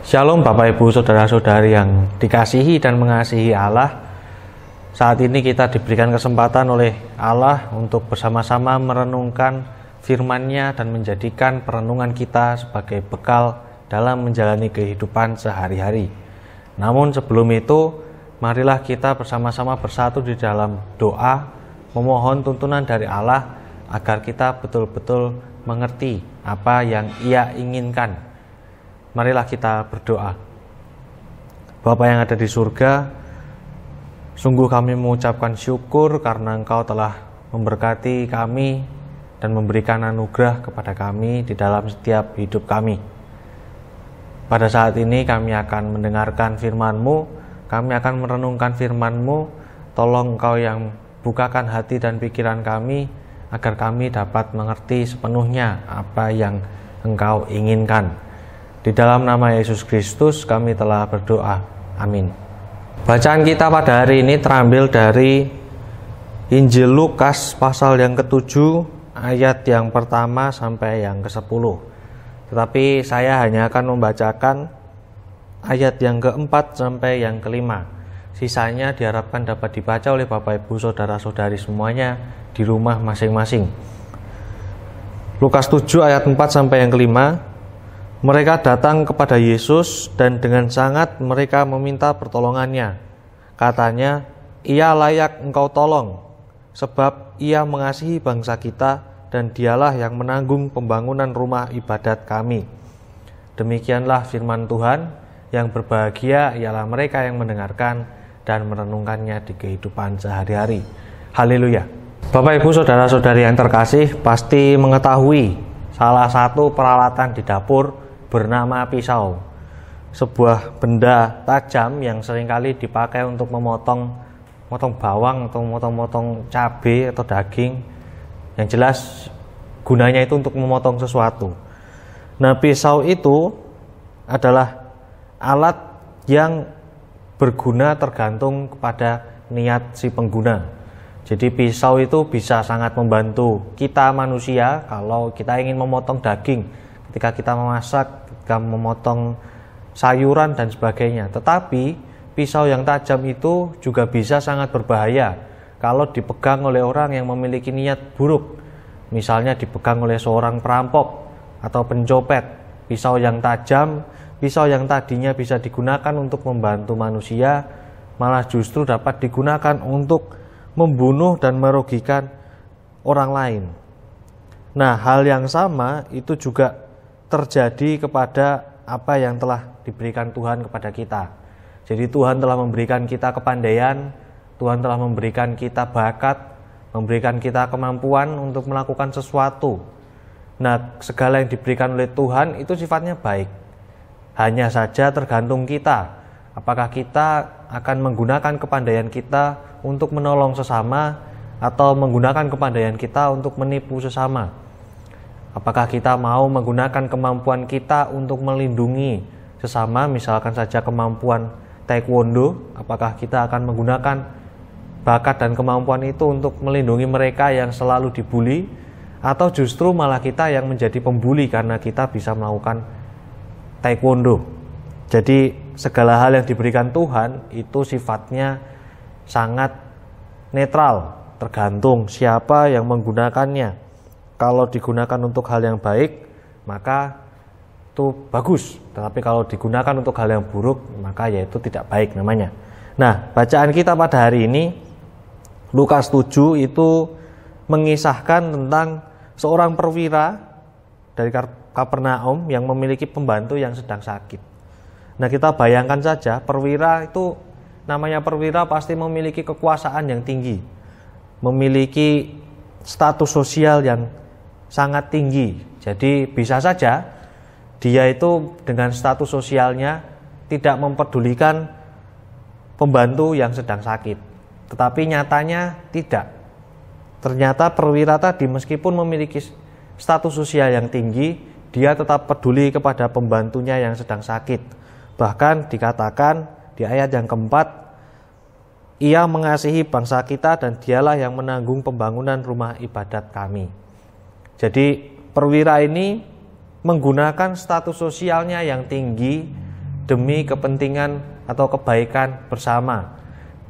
Shalom Bapak Ibu Saudara-saudari yang dikasihi dan mengasihi Allah. Saat ini kita diberikan kesempatan oleh Allah untuk bersama-sama merenungkan firman-Nya dan menjadikan perenungan kita sebagai bekal dalam menjalani kehidupan sehari-hari. Namun sebelum itu, marilah kita bersama-sama bersatu di dalam doa, memohon tuntunan dari Allah agar kita betul-betul mengerti apa yang Ia inginkan. Marilah kita berdoa. Bapa yang ada di surga, sungguh kami mengucapkan syukur karena Engkau telah memberkati kami dan memberikan anugerah kepada kami di dalam setiap hidup kami. Pada saat ini kami akan mendengarkan firman-Mu, kami akan merenungkan firman-Mu. Tolong Engkau yang bukakan hati dan pikiran kami agar kami dapat mengerti sepenuhnya apa yang Engkau inginkan. Di dalam nama Yesus Kristus kami telah berdoa. Amin. Bacaan kita pada hari ini terambil dari Injil Lukas pasal yang ke-7 ayat yang pertama sampai yang ke-10. Tetapi saya hanya akan membacakan ayat yang ke-4 sampai yang ke-5. Sisanya diharapkan dapat dibaca oleh Bapak Ibu Saudara-saudari semuanya di rumah masing-masing. Lukas 7 ayat 4 sampai yang ke-5. Mereka datang kepada Yesus dan dengan sangat mereka meminta pertolongannya. Katanya, Ia layak engkau tolong, sebab Ia mengasihi bangsa kita dan Dialah yang menanggung pembangunan rumah ibadat kami. Demikianlah firman Tuhan, yang berbahagia ialah mereka yang mendengarkan dan merenungkannya di kehidupan sehari-hari. Haleluya. Bapak Ibu Saudara-saudari yang terkasih pasti mengetahui salah satu peralatan di dapur bernama pisau, sebuah benda tajam yang seringkali dipakai untuk memotong bawang atau memotong cabai atau daging. Yang jelas gunanya itu untuk memotong sesuatu. Nah, pisau itu adalah alat yang berguna tergantung kepada niat si pengguna. Jadi pisau itu bisa sangat membantu kita manusia kalau kita ingin memotong daging, ketika kita memasak, ketika memotong sayuran dan sebagainya. Tetapi pisau yang tajam itu juga bisa sangat berbahaya kalau dipegang oleh orang yang memiliki niat buruk. Misalnya dipegang oleh seorang perampok atau pencopet. Pisau yang tajam, pisau yang tadinya bisa digunakan untuk membantu manusia, malah justru dapat digunakan untuk membunuh dan merugikan orang lain. Nah, hal yang sama itu juga terjadi kepada apa yang telah diberikan Tuhan kepada kita. Jadi Tuhan telah memberikan kita kepandaian, Tuhan telah memberikan kita bakat, memberikan kita kemampuan untuk melakukan sesuatu. Nah, segala yang diberikan oleh Tuhan itu sifatnya baik. Hanya saja tergantung kita. Apakah kita akan menggunakan kepandaian kita untuk menolong sesama atau menggunakan kepandaian kita untuk menipu sesama? Apakah kita mau menggunakan kemampuan kita untuk melindungi sesama, misalkan saja kemampuan taekwondo, apakah kita akan menggunakan bakat dan kemampuan itu untuk melindungi mereka yang selalu dibully, atau justru malah kita yang menjadi pembuli karena kita bisa melakukan taekwondo? Jadi segala hal yang diberikan Tuhan itu sifatnya sangat netral, tergantung siapa yang menggunakannya. Kalau digunakan untuk hal yang baik, maka itu bagus. Tetapi kalau digunakan untuk hal yang buruk, maka ya itu tidak baik namanya. Nah, bacaan kita pada hari ini, Lukas 7 itu mengisahkan tentang seorang perwira dari Kapernaum yang memiliki pembantu yang sedang sakit. Nah, kita bayangkan saja, perwira itu, namanya perwira pasti memiliki kekuasaan yang tinggi, memiliki status sosial yang sangat tinggi. Jadi bisa saja dia itu dengan status sosialnya tidak mempedulikan pembantu yang sedang sakit. Tetapi nyatanya tidak. Ternyata perwira tadi meskipun memiliki status sosial yang tinggi, dia tetap peduli kepada pembantunya yang sedang sakit. Bahkan dikatakan di ayat yang keempat, Ia mengasihi bangsa kita dan Dialah yang menanggung pembangunan rumah ibadat kami. Jadi perwira ini menggunakan status sosialnya yang tinggi demi kepentingan atau kebaikan bersama.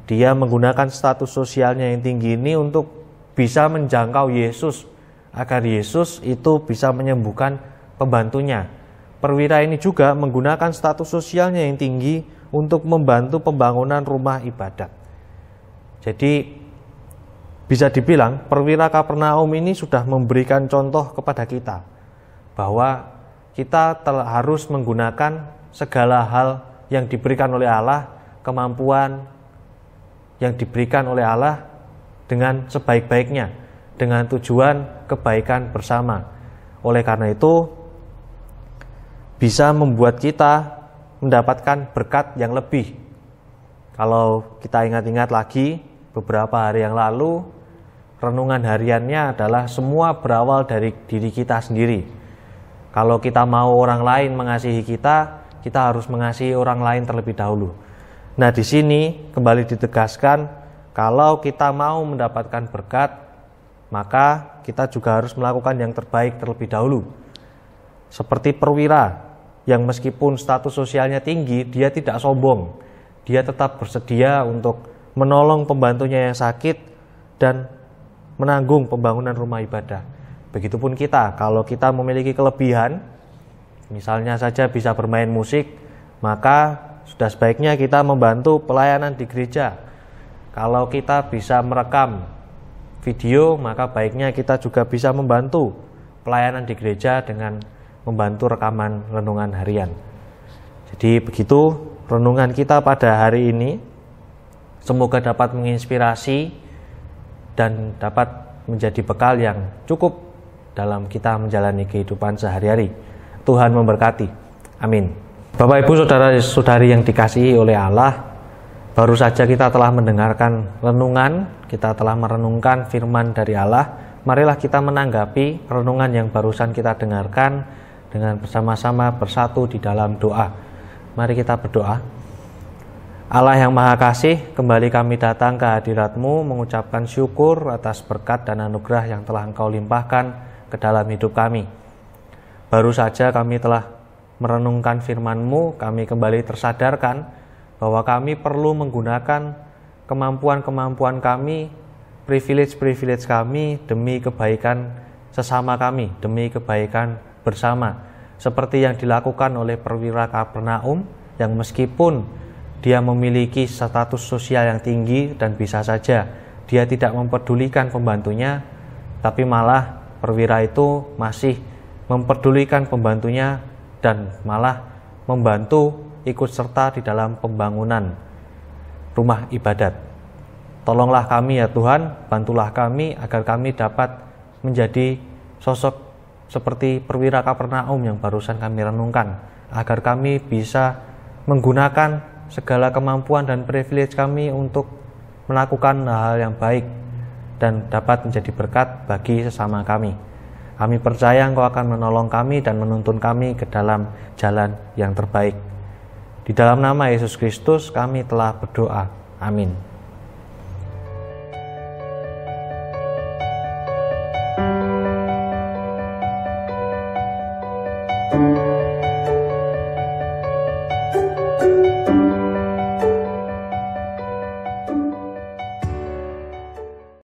Dia menggunakan status sosialnya yang tinggi ini untuk bisa menjangkau Yesus, agar Yesus itu bisa menyembuhkan pembantunya. Perwira ini juga menggunakan status sosialnya yang tinggi untuk membantu pembangunan rumah ibadat. Jadi bisa dibilang perwira Kapernaum ini sudah memberikan contoh kepada kita bahwa kita harus menggunakan segala hal yang diberikan oleh Allah, kemampuan yang diberikan oleh Allah dengan sebaik-baiknya, dengan tujuan kebaikan bersama. Oleh karena itu, bisa membuat kita mendapatkan berkat yang lebih. Kalau kita ingat-ingat lagi, beberapa hari yang lalu, renungan hariannya adalah semua berawal dari diri kita sendiri. Kalau kita mau orang lain mengasihi kita, kita harus mengasihi orang lain terlebih dahulu. Nah, di sini kembali ditegaskan, kalau kita mau mendapatkan berkat, maka kita juga harus melakukan yang terbaik terlebih dahulu. Seperti perwira yang meskipun status sosialnya tinggi, dia tidak sombong. Dia tetap bersedia untuk menolong pembantunya yang sakit dan menanggung pembangunan rumah ibadah. Begitupun kita, kalau kita memiliki kelebihan, misalnya saja bisa bermain musik, maka sudah sebaiknya kita membantu pelayanan di gereja. Kalau kita bisa merekam video, maka baiknya kita juga bisa membantu pelayanan di gereja dengan membantu rekaman renungan harian. Jadi begitu renungan kita pada hari ini. Semoga dapat menginspirasi dan dapat menjadi bekal yang cukup dalam kita menjalani kehidupan sehari-hari. Tuhan memberkati. Amin. Bapak Ibu Saudara-saudari yang dikasihi oleh Allah, baru saja kita telah mendengarkan renungan, kita telah merenungkan firman dari Allah. Marilah kita menanggapi renungan yang barusan kita dengarkan dengan bersama-sama bersatu di dalam doa. Mari kita berdoa. Allah yang Maha Kasih, kembali kami datang ke hadirat-Mu mengucapkan syukur atas berkat dan anugerah yang telah Engkau limpahkan ke dalam hidup kami. Baru saja kami telah merenungkan firman-Mu, kami kembali tersadarkan bahwa kami perlu menggunakan kemampuan-kemampuan kami, privilege-privilege kami demi kebaikan sesama kami, demi kebaikan bersama. Seperti yang dilakukan oleh perwira Kapernaum yang meskipun dia memiliki status sosial yang tinggi dan bisa saja dia tidak mempedulikan pembantunya, tapi malah perwira itu masih mempedulikan pembantunya dan malah membantu ikut serta di dalam pembangunan rumah ibadat. Tolonglah kami ya Tuhan, bantulah kami agar kami dapat menjadi sosok seperti perwira Kapernaum yang barusan kami renungkan, agar kami bisa menggunakan segala kemampuan dan privilege kami untuk melakukan hal yang baik dan dapat menjadi berkat bagi sesama kami. Kami percaya Engkau akan menolong kami dan menuntun kami ke dalam jalan yang terbaik. Di dalam nama Yesus Kristus kami telah berdoa. Amin.